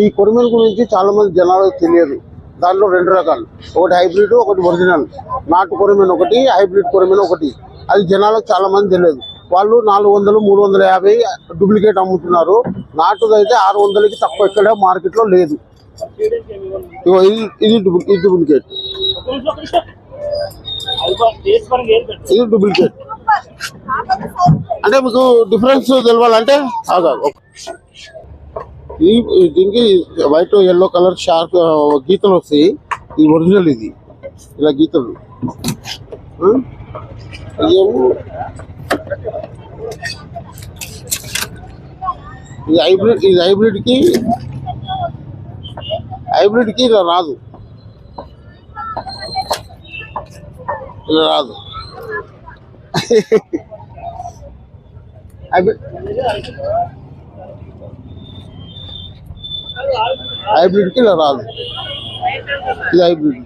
ఈ కొరిమెన్ గురించి చాలా మంది జనాలకు తెలియదు. దాంట్లో 2 రకాలు, ఒకటి హైబ్రిడ్, ఒకటి ఒరిజినల్. నాటు కొరిమెన్ ఒకటి, హైబ్రిడ్ కొరిమెన్ ఒకటి. అది జనాలకు చాలా మంది తెలియదు. వాళ్ళు 400, 350 డూప్లికేట్ అమ్ముతున్నారు. నాటుదైతే 600కి తక్కువ ఎక్కడ మార్కెట్లో లేదు. ఇది డూప్లికేట్, ఇది డూప్లికేట్. అంటే మీకు డిఫరెన్స్ తెలవాలంటే దీనికి వైట్ ఎల్లో కలర్ షార్ప్ గీతలు వస్తాయి. ఇది ఒరిజినల్, ఇది ఇలా గీతలు. ఇది హైబ్రిడ్. ఇది హైబ్రిడ్కి ఇలా రాదు, ఇలా రాదు. హైబ్రిడ్కి ఇలా రాదు. ఇది హైబ్రిడ్.